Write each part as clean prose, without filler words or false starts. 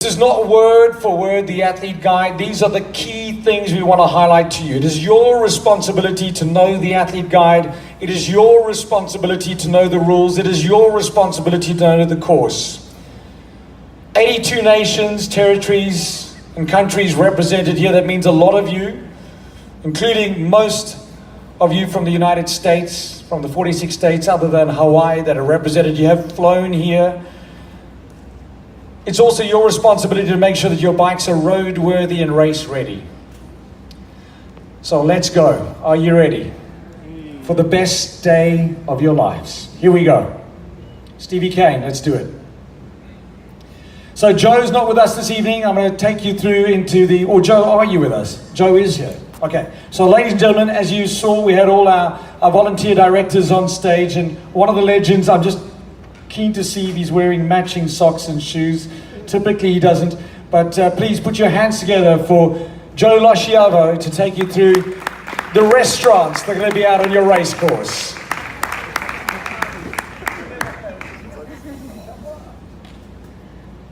This is not word for word the athlete guide. These are the key things we want to highlight to you. It is your responsibility to know the athlete guide. It is your responsibility to know the rules. It is your responsibility to know the course. 82 nations, territories, and countries represented here. That means a lot of you, including most of you from the United States, from the 46 states other than Hawaii that are represented. You have flown here. It's also your responsibility to make sure that your bikes are roadworthy and race ready. So let's go. Are you ready for the best day of your lives? Here we go. Stevie Kane, let's do it. So Joe's not with us this evening. I'm going to take you through into the, or Joe, are you with us? Joe is here. Okay. So ladies and gentlemen, as you saw, we had all our volunteer directors on stage, and one of the legends, I'm just keen to see if he's wearing matching socks and shoes. Typically he doesn't, but please put your hands together for Joe Lasciavo to take you through the restaurants that are going to be out on your race course.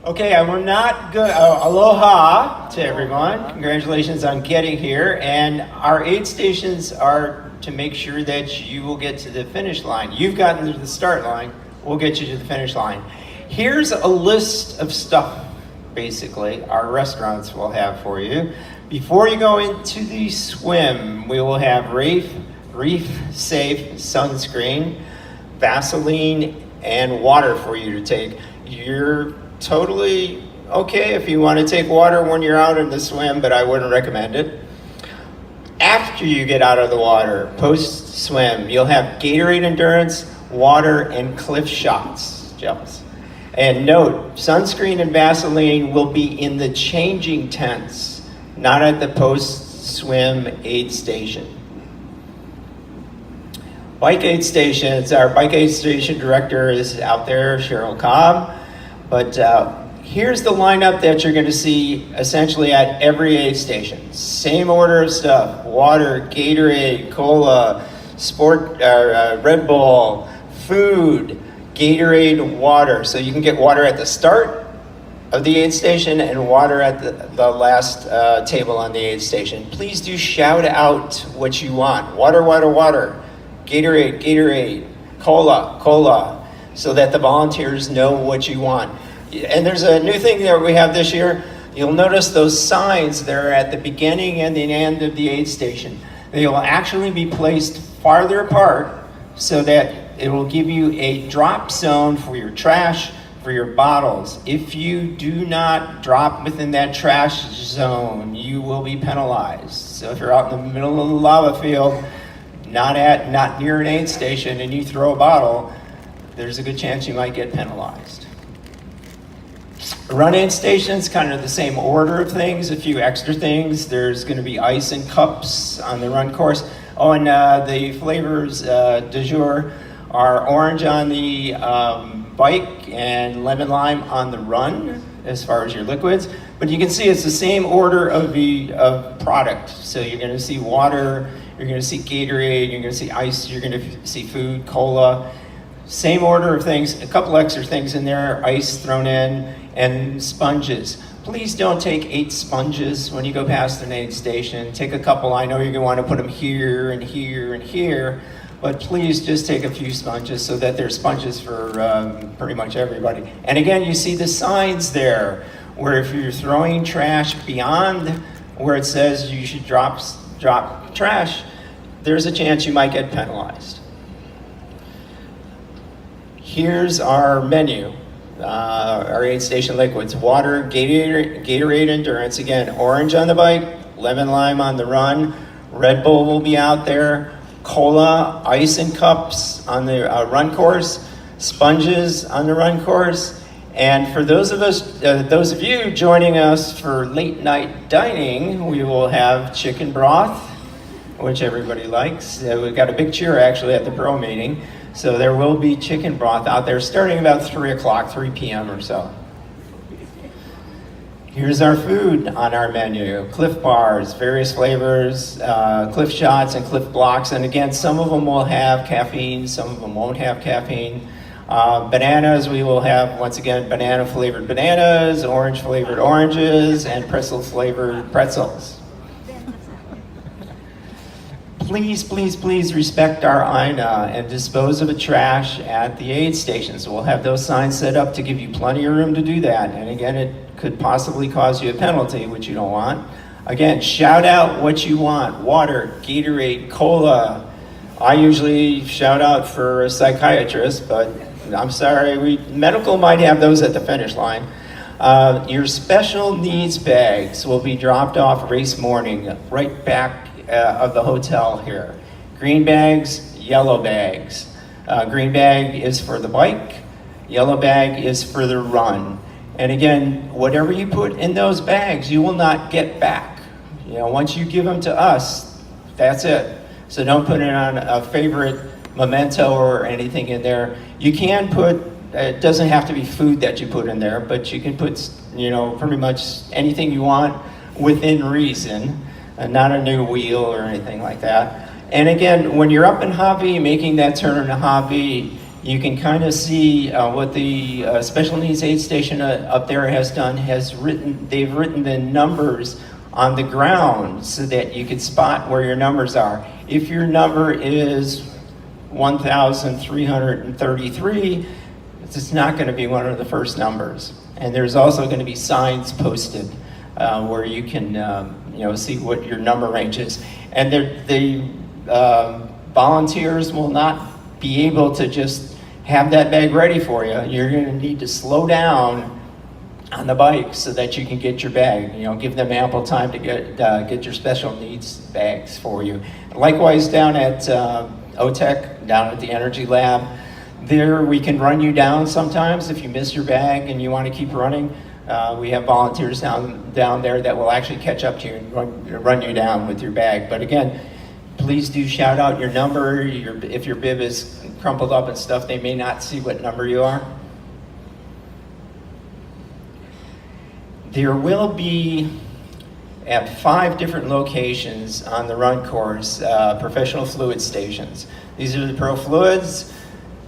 Okay, I'm not good. Aloha to everyone. Congratulations on getting here. And our aid stations are to make sure that you will get to the finish line. You've gotten to the start line. We'll get you to the finish line. Here's a list of stuff, basically, our restaurants will have for you. Before you go into the swim, we will have reef safe sunscreen, Vaseline, and water for you to take. You're totally okay if you want to take water when you're out in the swim, but I wouldn't recommend it. After you get out of the water, post-swim, you'll have Gatorade Endurance, water, and Cliff Shots gels. And note, sunscreen and Vaseline will be in the changing tents, not at the post-swim aid station. Bike aid stations, our bike aid station director is out there, Cheryl Cobb. But here's the lineup that you're going to see essentially at every aid station. Same order of stuff: water, Gatorade, cola, Red Bull, food, Gatorade, water. So you can get water at the start of the aid station and water at the last table on the aid station. Please do shout out what you want. Water, water, water. Gatorade, Gatorade. Cola, cola. So that the volunteers know what you want. And there's a new thing that we have this year. You'll notice those signs that are at the beginning and the end of the aid station. They will actually be placed farther apart so that it will give you a drop zone for your trash, for your bottles. If you do not drop within that trash zone, you will be penalized. So if you're out in the middle of the lava field, not near an aid station, and you throw a bottle, there's a good chance you might get penalized. Run aid stations, kind of the same order of things, a few extra things. There's going to be ice and cups on the run course. Oh, and the flavors du jour are orange on the bike and lemon lime on the run as far as your liquids. But you can see it's the same order of product. So you're going to see water, you're going to see Gatorade, you're going to see ice, you're going to see food, cola. Same order of things, a couple extra things in there, ice thrown in, and sponges. Please don't take 8 sponges when you go past an aid station. Take a couple. I know you're going to want to put them here and here and here, but please just take a few sponges so that there's sponges for pretty much everybody. And again, you see the signs there where if you're throwing trash beyond where it says you should drop trash, there's a chance you might get penalized. Here's our menu. Our aid station liquids: water, Gatorade Endurance, again, orange on the bike, lemon lime on the run, Red Bull will be out there, cola, ice and cups on the run course, sponges on the run course. And for those of you joining us for late night dining, we will have chicken broth, which everybody likes. We've got a big cheer actually at the pro meeting. So there will be chicken broth out there starting about 3 p.m. or so. Here's our food on our menu: Cliff bars, various flavors, Cliff Shots and Cliff Blocks. And again, some of them will have caffeine, some of them won't have caffeine. Bananas, we will have, once again, banana flavored bananas, orange flavored oranges, and pretzel flavored pretzels. Please, please, please respect our INA and dispose of the trash at the aid stations. We'll have those signs set up to give you plenty of room to do that. And again, it could possibly cause you a penalty, which you don't want. Again, shout out what you want. Water, Gatorade, cola. I usually shout out for a psychiatrist, but I'm sorry, medical might have those at the finish line. Your special needs bags will be dropped off race morning, right back of the hotel here. Green bags, yellow bags. Green bag is for the bike, yellow bag is for the run. And again, whatever you put in those bags, you will not get back. You know, once you give them to us, that's it. So don't put it on a favorite memento or anything in there. You can put, it doesn't have to be food that you put in there, but you can put, you know, pretty much anything you want within reason, not a new wheel or anything like that. And again, when you're up in Javi, making that turn into Javi, you can kind of see what the special needs aid station up there has done, they've written the numbers on the ground so that you can spot where your numbers are. If your number is 1,333, it's not going to be one of the first numbers. And there's also going to be signs posted where you can you know, see what your number range is. And the volunteers will not be able to just have that bag ready for you. You're going to need to slow down on the bike so that you can get your bag. You know, give them ample time to get your special needs bags for you. Likewise, down at OTEC, down at the Energy Lab, there we can run you down sometimes if you miss your bag and you want to keep running. We have volunteers down there that will actually catch up to you and run you down with your bag. But again, please do shout out your number. If your bib is crumpled up and stuff, they may not see what number you are. There will be, at 5 different locations on the run course, professional fluid stations. These are the Pro Fluids.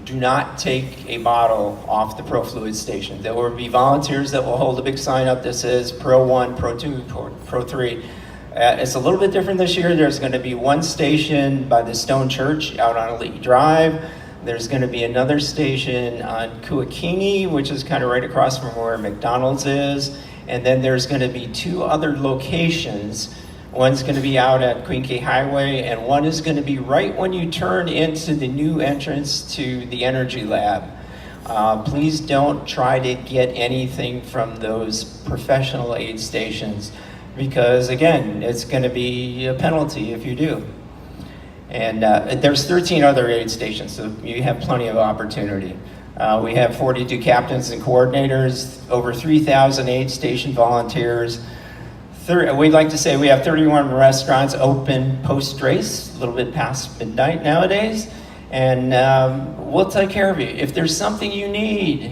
Do not take a bottle off the Pro Fluid station. There will be volunteers that will hold a big sign up that says Pro 1, Pro 2, Pro 3. It's a little bit different this year. There's going to be one station by the Stone Church out on Elite Drive. There's going to be another station on Kuakini, which is kind of right across from where McDonald's is. And then there's going to be 2 other locations. One's going to be out at Queen K Highway, and one is going to be right when you turn into the new entrance to the Energy Lab. Please don't try to get anything from those professional aid stations because, again, it's going to be a penalty if you do. And there's 13 other aid stations, so you have plenty of opportunity. We have 42 captains and coordinators, over 3,000 aid station volunteers. We'd like to say we have 31 restaurants open post-race, a little bit past midnight nowadays. And we'll take care of you. If there's something you need,